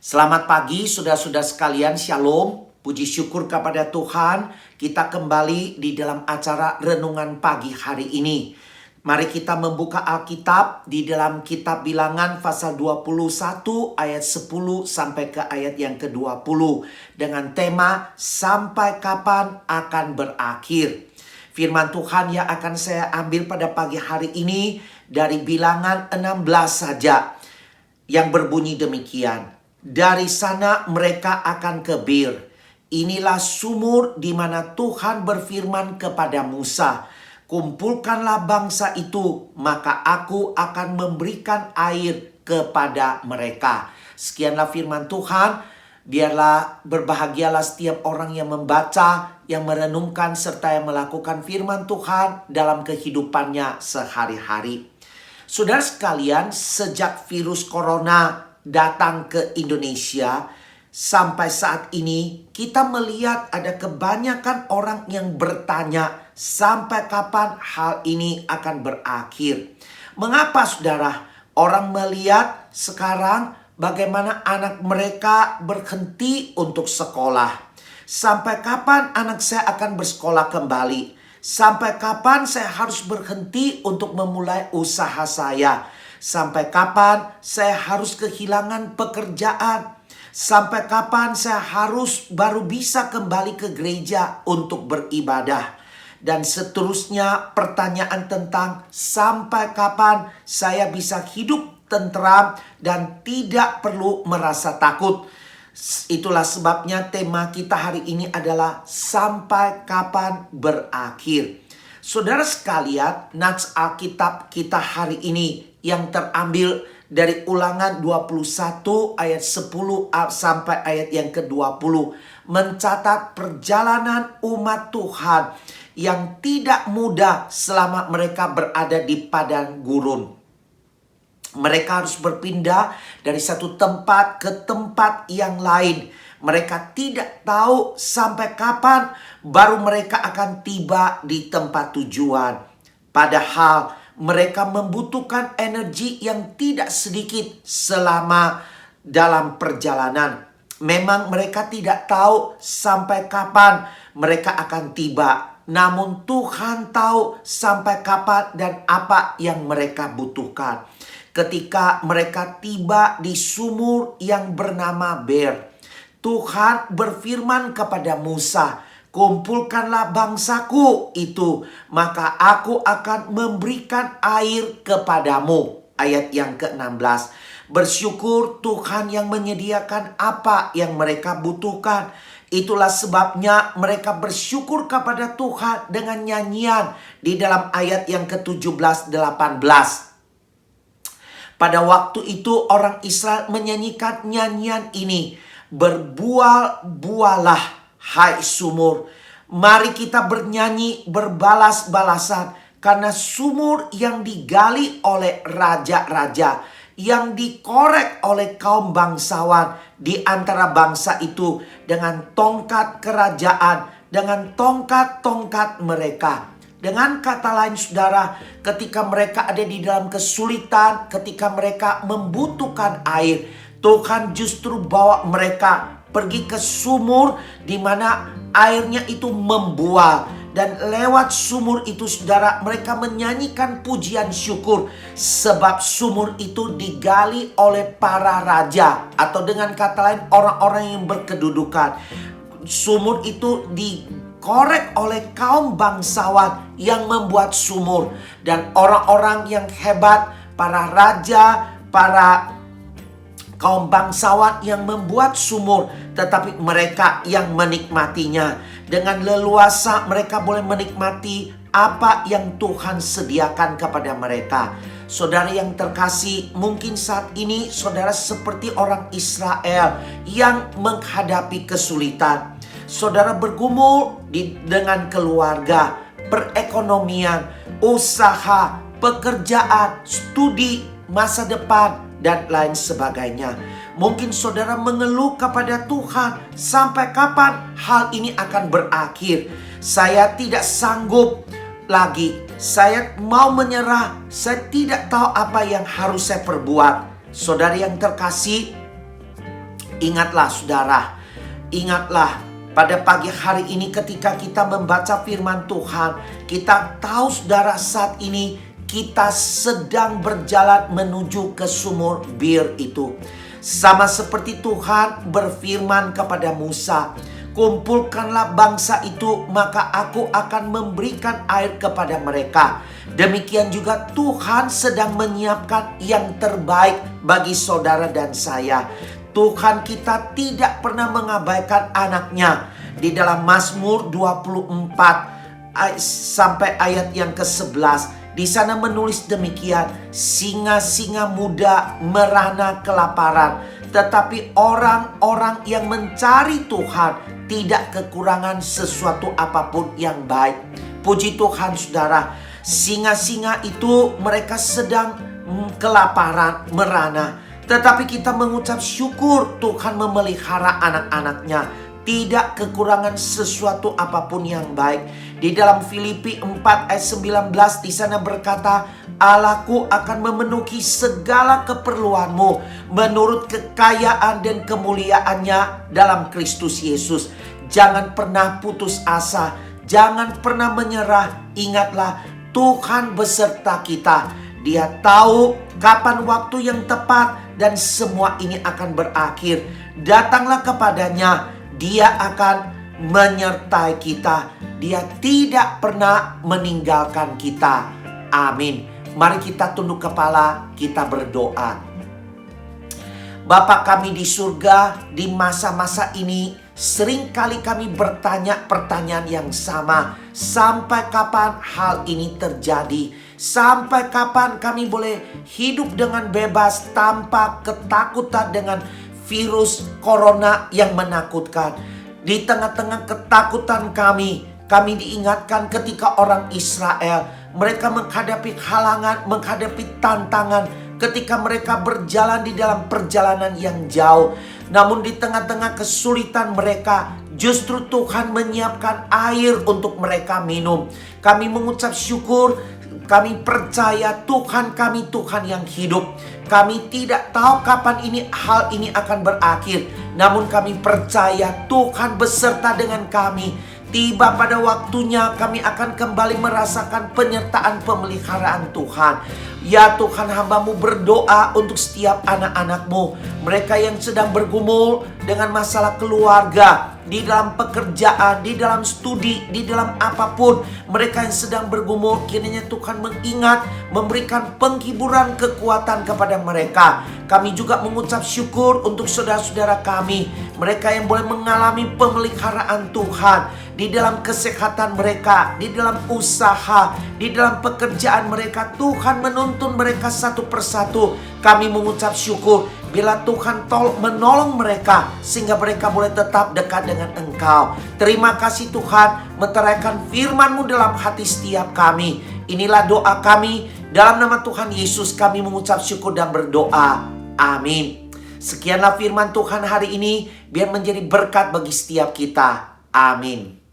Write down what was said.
Selamat pagi saudara-saudara sekalian, Shalom. Puji syukur kepada Tuhan, kita kembali di dalam acara renungan pagi hari ini. Mari kita membuka Alkitab di dalam kitab Bilangan pasal 21 ayat 10 sampai ke ayat yang ke-20 dengan tema sampai kapan akan berakhir. Firman Tuhan yang akan saya ambil pada pagi hari ini dari Bilangan 16 saja yang berbunyi demikian. Dari sana mereka akan ke Bir. Inilah sumur di mana Tuhan berfirman kepada Musa, kumpulkanlah bangsa itu, maka aku akan memberikan air kepada mereka. Sekianlah firman Tuhan. Biarlah berbahagialah setiap orang yang membaca, yang merenungkan, serta yang melakukan firman Tuhan dalam kehidupannya sehari-hari. Saudara sekalian, sejak virus corona datang ke Indonesia, sampai saat ini kita melihat ada kebanyakan orang yang bertanya sampai kapan hal ini akan berakhir. Mengapa saudara? Orang melihat sekarang bagaimana anak mereka berhenti untuk sekolah. Sampai kapan anak saya akan bersekolah kembali? Sampai kapan saya harus berhenti untuk memulai usaha saya? Sampai kapan saya harus kehilangan pekerjaan? Sampai kapan saya harus baru bisa kembali ke gereja untuk beribadah? Dan seterusnya pertanyaan tentang sampai kapan saya bisa hidup tentram dan tidak perlu merasa takut. Itulah sebabnya tema kita hari ini adalah sampai kapan berakhir. Saudara sekalian, nats Alkitab kita hari ini yang terambil dari Ulangan 21 ayat 10 sampai ayat yang ke-20 mencatat perjalanan umat Tuhan yang tidak mudah selama mereka berada di padang gurun. Mereka harus berpindah dari satu tempat ke tempat yang lain. Mereka tidak tahu sampai kapan baru mereka akan tiba di tempat tujuan. Padahal mereka membutuhkan energi yang tidak sedikit selama dalam perjalanan. Memang mereka tidak tahu sampai kapan mereka akan tiba. Namun Tuhan tahu sampai kapan dan apa yang mereka butuhkan. Ketika mereka tiba di sumur yang bernama Ber, Tuhan berfirman kepada Musa, kumpulkanlah bangsaku itu, maka aku akan memberikan air kepadamu. Ayat yang ke-16. Bersyukur Tuhan yang menyediakan apa yang mereka butuhkan. Itulah sebabnya mereka bersyukur kepada Tuhan dengan nyanyian di dalam ayat yang ke-17-18. Pada waktu itu orang Israel menyanyikan nyanyian ini. Berbual-bualah hai sumur. Mari kita bernyanyi berbalas-balasan. Karena sumur yang digali oleh raja-raja, yang dikorek oleh kaum bangsawan di antara bangsa itu dengan tongkat kerajaan, dengan tongkat-tongkat mereka. Dengan kata lain saudara, ketika mereka ada di dalam kesulitan, ketika mereka membutuhkan air, Tuhan justru bawa mereka pergi ke sumur di mana airnya itu membual. Dan lewat sumur itu saudara, mereka menyanyikan pujian syukur. Sebab sumur itu digali oleh para raja, atau dengan kata lain orang-orang yang berkedudukan. Sumur itu dikorek oleh kaum bangsawan yang membuat sumur. Dan orang-orang yang hebat, para raja, para kaum bangsawan yang membuat sumur, tetapi mereka yang menikmatinya. Dengan leluasa mereka boleh menikmati apa yang Tuhan sediakan kepada mereka. Saudara yang terkasih, mungkin saat ini saudara seperti orang Israel yang menghadapi kesulitan. Saudara bergumul dengan keluarga, perekonomian, usaha, pekerjaan, studi, masa depan, dan lain sebagainya. Mungkin saudara mengeluh kepada Tuhan, sampai kapan hal ini akan berakhir? Saya tidak sanggup lagi. Saya mau menyerah. Saya tidak tahu apa yang harus saya perbuat. Saudara yang terkasih, Ingatlah saudara, ingatlah pada pagi hari ini ketika kita membaca firman Tuhan, kita tahu saudara saat ini kita sedang berjalan menuju ke sumur bir itu. Sama seperti Tuhan berfirman kepada Musa, kumpulkanlah bangsa itu, maka aku akan memberikan air kepada mereka. Demikian juga Tuhan sedang menyiapkan yang terbaik bagi saudara dan saya. Tuhan kita tidak pernah mengabaikan anaknya. Di dalam Mazmur 24 sampai ayat yang ke-11, di sana menulis demikian, singa-singa muda merana kelaparan, tetapi orang-orang yang mencari Tuhan tidak kekurangan sesuatu apapun yang baik. Puji Tuhan saudara, singa-singa itu mereka sedang kelaparan, merana. Tetapi kita mengucap syukur Tuhan memelihara anak-anaknya. Tidak kekurangan sesuatu apapun yang baik. Di dalam Filipi 4 ayat 19 di sana berkata, Allahku akan memenuhi segala keperluanmu menurut kekayaan dan kemuliaannya dalam Kristus Yesus. Jangan pernah putus asa, jangan pernah menyerah. Ingatlah, Tuhan beserta kita. Dia tahu kapan waktu yang tepat dan semua ini akan berakhir. Datanglah kepadanya, Dia akan menyertai kita. Dia tidak pernah meninggalkan kita. Amin. Mari kita tunduk kepala, kita berdoa. Bapa kami di surga, di masa-masa ini seringkali kami bertanya pertanyaan yang sama. Sampai kapan hal ini terjadi? Sampai kapan kami boleh hidup dengan bebas tanpa ketakutan dengan virus corona yang menakutkan? Di tengah-tengah ketakutan kami diingatkan ketika orang Israel, mereka menghadapi halangan, menghadapi tantangan ketika mereka berjalan di dalam perjalanan yang jauh. Namun di tengah-tengah kesulitan mereka, justru Tuhan menyiapkan air untuk mereka minum. Kami mengucap syukur, kami percaya Tuhan kami Tuhan yang hidup. Kami tidak tahu kapan hal ini akan berakhir. Namun kami percaya Tuhan beserta dengan kami. Tiba pada waktunya kami akan kembali merasakan penyertaan pemeliharaan Tuhan. Ya Tuhan, hamba-Mu berdoa untuk setiap anak-anak-Mu. Mereka yang sedang bergumul dengan masalah keluarga, di dalam pekerjaan, di dalam studi, di dalam apapun. Mereka yang sedang bergumul, kiranya Tuhan mengingat, memberikan penghiburan kekuatan kepada mereka. Kami juga mengucap syukur untuk saudara-saudara kami, mereka yang boleh mengalami pemeliharaan Tuhan di dalam kesehatan mereka, di dalam usaha, di dalam pekerjaan mereka. Tuhan menuntun mereka satu persatu. Kami mengucap syukur bila Tuhan menolong mereka sehingga mereka boleh tetap dekat dengan Engkau. Terima kasih Tuhan, meteraikan firman-Mu dalam hati setiap kami. Inilah doa kami, dalam nama Tuhan Yesus kami mengucap syukur dan berdoa. Amin. Sekianlah firman Tuhan hari ini, biar menjadi berkat bagi setiap kita. Amin.